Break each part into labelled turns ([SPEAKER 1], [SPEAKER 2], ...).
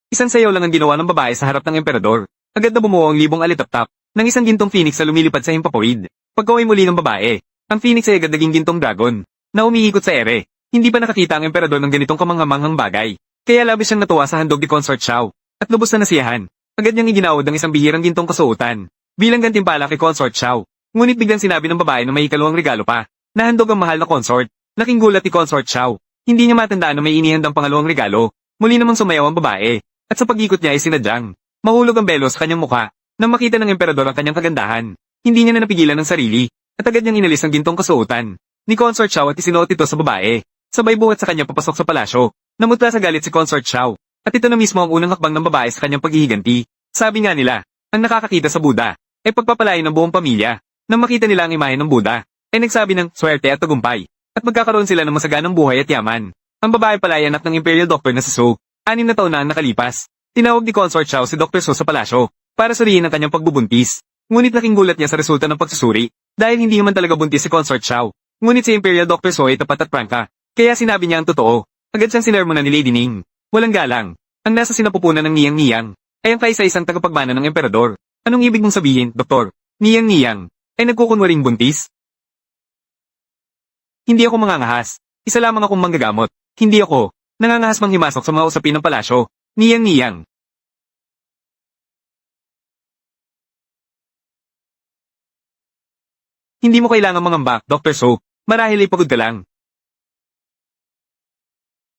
[SPEAKER 1] Isang sayaw lang ang ginawa ng babae sa harap ng emperador. Agad na bumuo ang libong alitaptap ng isang gintong phoenix na lumilipad sa himpapawid. Pagkaway muli ng babae, ang phoenix ay agad naging gintong dragon na umiikot sa ere. Hindi pa nakakita ang emperador ng ganitong kamanghamanghang bagay. Kaya labis siyang natuwa sa handog ni Consort Xiao at lubos na nasiyahan. Agad niyang iginaod ang isang bihirang gintong kasuotan bilang gantimpala kay Consort Xiao. Ngunit biglang sinabi ng babae na may ikalawang regalo pa na handog ang mahal na consort. Laking gulat ni Consort Xiao. Hindi niya matandaan na may inihandang pangalawang regalo. Muli namang sumayaw ang babae. At sa pag-ikot niya ay sinadyang mahulog ang belo sa kanyang mukha nang makita ng emperador ang kanyang kagandahan. Hindi niya na napigilan ng sarili at agad niyang inalis ang gintong kasuotan ni Consort Xiao at isinuot ito sa babae. Sabay buhat sa kanya papasok sa palasyo. Namutla sa galit si Consort Xiao at ito na mismo ang unang hakbang ng babae sa kanyang paghihiganti. Sabi nga nila, ang nakakakita sa Buddha ay pagpapalain ng buong pamilya. Nang makita nila ang imahe ng Buddha, ay nagsabi ng swerte at tagumpay at magkakaroon sila ng masaganang buhay at yaman. Ang babae pala ay anak ng Imperial Doctor na si Su. 6 na taon na ang nakalipas. Tinawag ni Consort Xiao si Dr. Su sa palasyo para suriin ang kanyang pagbubuntis. Ngunit laking gulat niya sa resulta ng pagsusuri dahil hindi naman talaga buntis si Consort Xiao. Ngunit si Imperial Dr. Su ay tapat at prangka, kaya sinabi niya ang totoo. Agad siyang sinermonan ni Lady Ning. Walang galang. Ang nasa sinapupunan ng Niyang-Niyang ay ang kaisa-isang tagapagmana ng emperador. Anong ibig mong sabihin, Doktor? Niyang-Niyang ay nagkukunwaring buntis? Hindi ako mangangahas. Isa lamang akong manggagamot. Hindi ako nangangahas manghimasok sa mga usapin ng palasyo. Niyang-Niyang. Hindi mo kailangang mangamba, Dr. Su. Marahil ay pagod ka lang.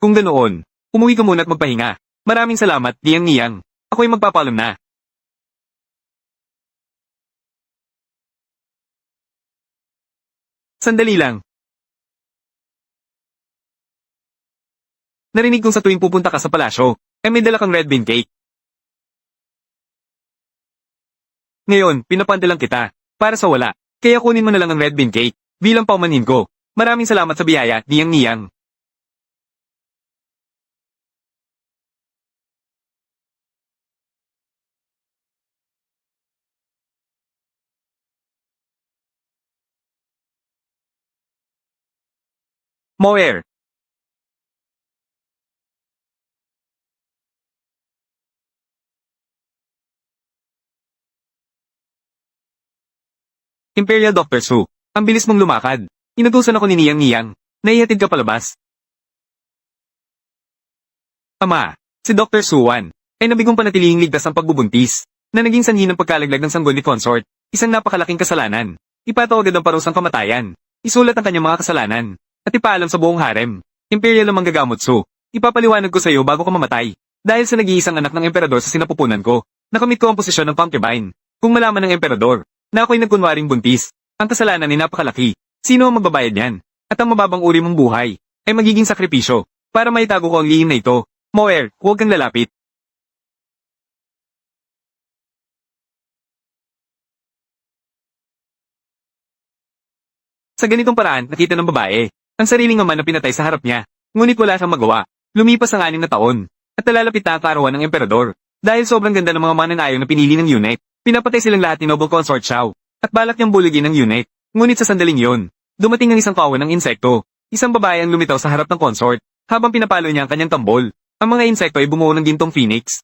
[SPEAKER 1] Kung ganoon, umuwi ka muna at magpahinga. Maraming salamat, Niyang-Niyang. Ako'y magpapaalam na. Sandali lang. Narinig kong sa tuwing pupunta ka sa palasyo, ay may dala kang red bean cake. Ngayon, pinapandalang kita, para sa wala. Kaya kunin mo na lang ang red bean cake, bilang paumanhin ko. Maraming salamat sa biyaya, Niyang-Niyang. Moer. Imperial Dr. Su, ang bilis mong lumakad. Inutusan ako ni Niyang-Niyang. Naihatid ka palabas. Ama, si Dr. Suwan, ay nabigong panatilihing ligtas ang pagbubuntis, na naging sanhi ng pagkalaglag ng sanggol ni Consort, isang napakalaking kasalanan. Ipataw agad ang parusang kamatayan. Isulat ang kanyang mga kasalanan, at ipaalam sa buong harem. Imperial ang manggagamot Su. Ipapaliwanag ko sa iyo bago ka mamatay. Dahil sa nag-iisang anak ng emperador sa sinapupunan ko, nakamit ko ang posisyon ng concubine. Kung malaman ng emperador, na ako'y nagkunwaring buntis, ang kasalanan ay napakalaki. Sino ang magbabayad niyan? At ang mababang uri mong buhay, ay magiging sakripisyo, para maitago ko ang lihim na ito. Moer, huwag kang lalapit. Sa ganitong paraan, nakita ng babae, ang sariling ama na pinatay sa harap niya. Ngunit wala siyang magawa. Lumipas ang 6 na taon, at nalalapit na ang karawan ng emperador. Dahil sobrang ganda ng mga mananayaw na pinili ng unit, pinapatay silang lahat ni Noble Consort Xiao, at balak niyang buligin ng unit. Ngunit sa sandaling yon, dumating ang isang kawan ng insekto. Isang babae ang lumitaw sa harap ng consort, habang pinapalo niya ang kanyang tambol. Ang mga insekto ay bumuo ng gintong phoenix.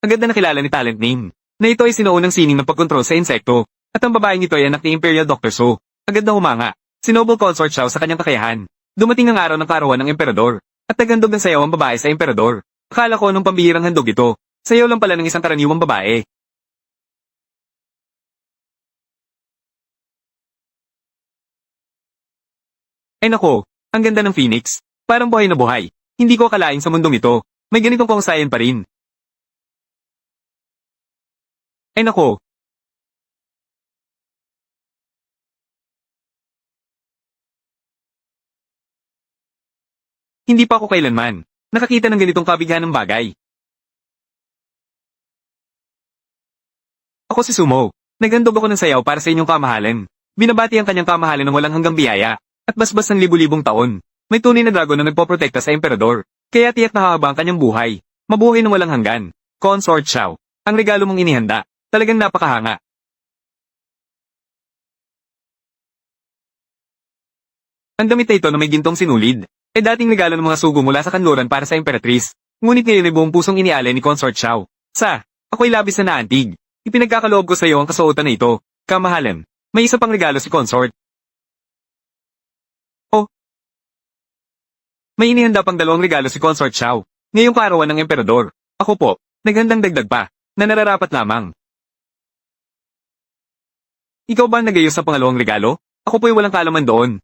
[SPEAKER 1] Agad na nakilala ni Talent Name, na ito ay sinuunang sining ng pagkontrol sa insekto, at ang babaeng ito ay anak ni Imperial Dr. Su. Agad na humanga, si Noble Consort Xiao sa kanyang kakayahan. Dumating ang araw ng karawan ng emperador, at naghandog ng sayaw ang babae sa emperador. Akala ko anong pambihirang handog ito, sayaw lang pala ng isang karaniwang babae. Ay nako, ang ganda ng phoenix. Parang buhay na buhay. Hindi ko akalain sa mundong ito, may ganitong kahusayan pa rin. Ay nako, hindi pa ako kailanman nakakita ng ganitong kabighanang bagay. Ako si Sumo. Naghandog ako ng sayaw para sa inyong kamahalan. Binabati ang kanyang kamahalan ng walang hanggang biyaya, at basbas ng libu-libong taon. May tunay na dragon na nagpoprotekta sa emperador, kaya tiyak na hahaba ang kanyang buhay. Mabuhay ng walang hanggan. Consort Xiao, ang regalo mong inihanda, talagang napakahanga. Ang damit na ito na may gintong sinulid, ay dating regalo ng mga sugo mula sa kanluran para sa emperatris. Ngunit ngayon ay buong pusong inialay ni Consort Xiao. Ako'y labis na naantig. Ipinagkakaloob ko sa iyo ang kasuotan na ito. Kamahalan, may isa pang regalo si Consort. Oh, may inihanda pang 2 regalo si Consort Xiao. Ngayong kaarawan ng emperador. Ako po, naghandang dagdag pa, na nararapat lamang. Ikaw ba ang nagayos sa pangalawang regalo? Ako po'y walang kaalaman doon.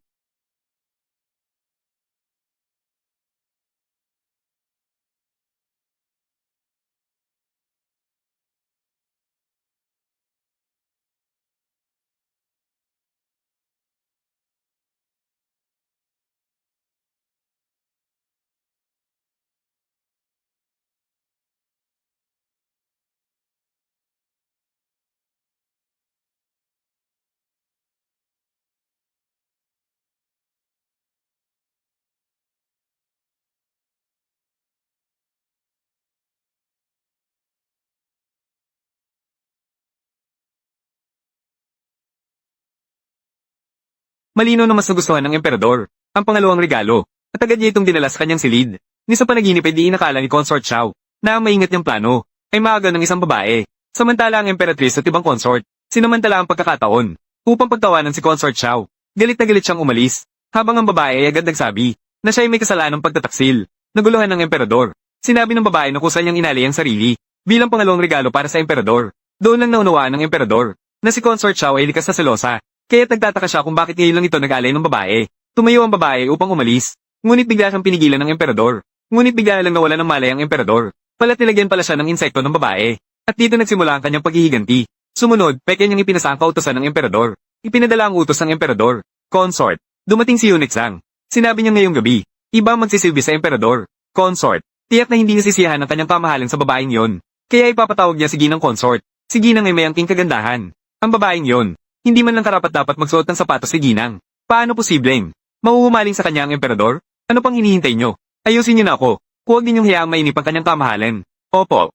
[SPEAKER 1] Malino na mas nagustuhan ng emperador, ang pangalawang regalo, at agad niya itong dinala sa kanyang silid. Ni sa panaginip ay di inakala ni Consort Xiao, na ang maingat niyang plano, ay maaga ng isang babae. Samantala ang emperatrice at ibang consort, sinamantala ang pagkakataon, upang pagtawanan si Consort Xiao. Galit na galit siyang umalis, habang ang babae ay agad nagsabi, na siya ay may kasalanan ng pagtataksil. Naguluhan ng emperador. Sinabi ng babae na kusal niyang inalay ang sarili, bilang pangalawang regalo para sa emperador. Doon lang naunawaan ng emperador, na si Consort Xiao ay likas na selosa. Kaya't nagtataka siya kung bakit ngayon lang ito nag-alay ng babae. Tumayo ang babae upang umalis. Ngunit bigla siyang pinigilan ng emperador. Ngunit bigla lang nawala ng malay ang emperador. Pala't nilagyan pala siya ng insekto ng babae. At dito nagsimula ang kanyang paghihiganti. Sumunod, peke niyang ipinasa ang kautosan ng emperador. Ipinadala ang utos ng emperador. Consort. Dumating si Yunexang. Sinabi niya ngayong gabi, iba magsisilbi sa emperador. Consort. Tiyak na hindi nasisiyahan ang kanyang kamahalan sa babaeng yon. Kaya ipapatawag niya si Ginang Consort. Si Ginang ay may angking kagandahan. Ang babaeng yon. Hindi man lang karapat-dapat magsuot ng sapatos si Ginang. Paano posibleng? Mahuhumaling sa kanya ang emperador? Ano pang hinihintay nyo? Ayusin niyo na ako. Huwag ninyong hayaang mainip ang kanyang kamahalan. Opo.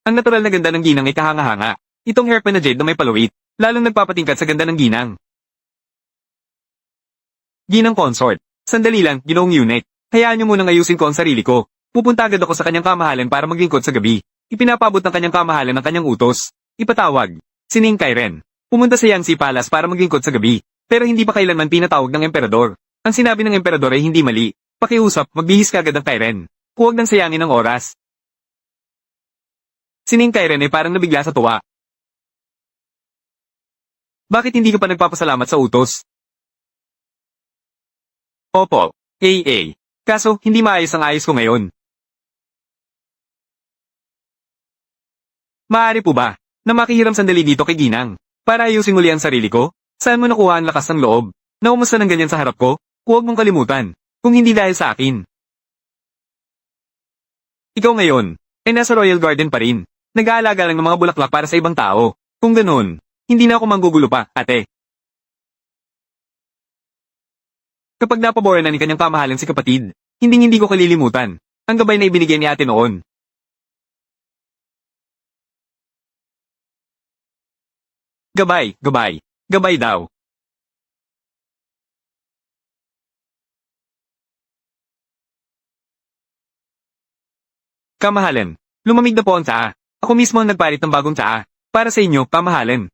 [SPEAKER 1] Ang natural na ganda ng Ginang ay kahanga-hanga. Itong hairpin na jade na may paluwit, lalong nagpapatingkad sa ganda ng Ginang. Ginang Consort. Sandali lang, Ginoong Eunuch. Hayaan niyo munang ayusin ko ang sarili ko. Pupunta agad ako sa kanyang kamahalan para maglingkod sa gabi. Ipinapabot ng kanyang kamahalan ng kanyang utos. Ipatawag. Sining Kairen. Pumunta sa Yangtze Palace para maglingkod sa gabi. Pero hindi pa kailanman pinatawag ng emperador. Ang sinabi ng emperador ay hindi mali. Pakiusap, magbihis kagad ang Kairen. Huwag nang sayangin ang oras. Sining Kairen ay parang nabigla sa tuwa. Bakit hindi ka pa nagpapasalamat sa utos? Opo. Kaso, hindi maayos ang ayos ko ngayon. Maaari po ba, na makihiram sandali dito kay Ginang, para ayusin muli ang sarili ko? Saan mo nakuha ang lakas ng loob? Na umusta ng ganyan sa harap ko? Huwag mong kalimutan, kung hindi dahil sa akin. Ikaw ngayon, ay nasa Royal Garden pa rin. Nag-aalaga lang ng mga bulaklak para sa ibang tao. Kung ganun, hindi na ako manggugulo pa, ate. Kapag napaboran na ni kanyang kamahalan si kapatid, hindi ko kalilimutan ang gabay na ibinigay ni ate noon. Gabay daw. Kamahalan, lumamig na po ang tsaa. Ako mismo ang nagpalit ng bagong tsaa. Para sa inyo, kamahalan.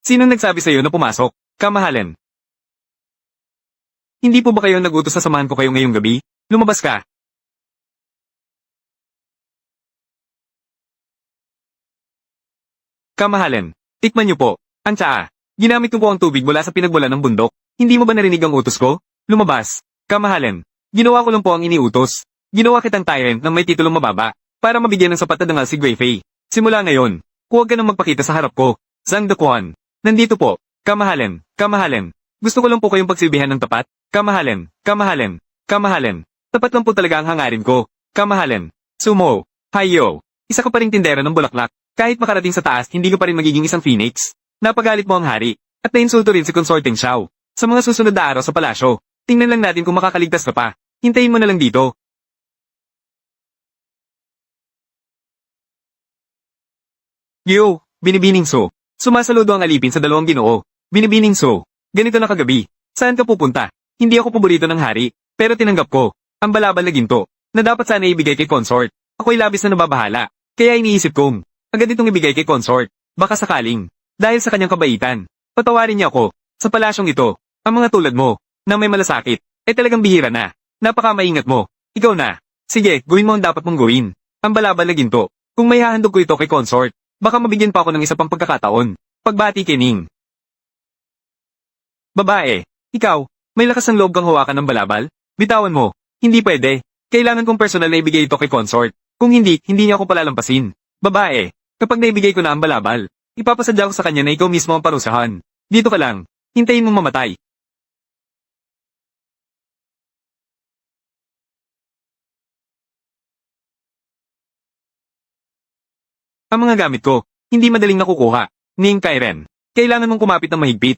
[SPEAKER 1] Sinong nagsabi sa iyo na pumasok? Kamahalan. Hindi po ba kayo nag-utos na samahan ko kayo ngayong gabi? Lumabas ka. Kamahalan, tikman niyo po. Ang tsaa. Ginamit ko po ang tubig mula sa pinagmulan ng bundok. Hindi mo ba narinig ang utos ko? Lumabas. Kamahalan. Ginawa ko lang po ang iniutos. Ginawa kitang tyrant ng may titulong mababa, para mabigyan ng sapat na dangal si Guifei. Simula ngayon, huwag ka nang magpakita sa harap ko. Zhang Dequan. Nandito po. Kamahalan. Gusto ko lang po kayong pagsilbihan ng tapat. Kamahalan. Tapat lang po talaga ang hangarin ko. Kamahalan. Sumo. Hayo. Isa ka pa ring tindera ng bulaklak. Kahit makarating sa taas, hindi ka pa rin magiging isang phoenix. Napagalit mo ang hari. At nainsulto rin si Consorting Xiao. Sa mga susunod na araw sa palasyo, tingnan lang natin kung makakaligtas ka pa. Hintayin mo na lang dito. Yo, binibining so. Sumasaludo ang alipin sa dalawang ginoo. Binibining so. Ganito na kagabi. Saan ka pupunta? Hindi ako paborito ng hari, pero tinanggap ko. Ang balabal na ginto, na dapat sana ibigay kay consort. Ako'y labis na nababahala. Kaya iniisip kong, agad itong ibigay kay consort. Baka sakaling, dahil sa kanyang kabaitan. Patawarin niya ako. Sa palasyong ito, ang mga tulad mo, na may malasakit, ay talagang bihira na. Napaka-maingat mo. Ikaw na. Sige, gawin mo ang dapat mong gawin. Ang balabal na ginto. Kung may hahandog ko ito kay consort, baka mabigyan pa ako ng isa pang pagkakataon. Pagbati kay Ning. Babae, ikaw, may lakas ng loob kang hawakan ng balabal? Bitawan mo. Hindi pwede. Kailangan kong personal na ibigay ito kay consort. Kung hindi, hindi niya ako palalampasin. Babae, kapag naibigay ko na ang balabal, ipapasadya ko sa kanya na ikaw mismo ang parusahan. Dito ka lang. Hintayin mong mamatay. Ang mga gamit ko, hindi madaling nakukuha. Ning Kairen, kailangan mong kumapit ng mahigpit.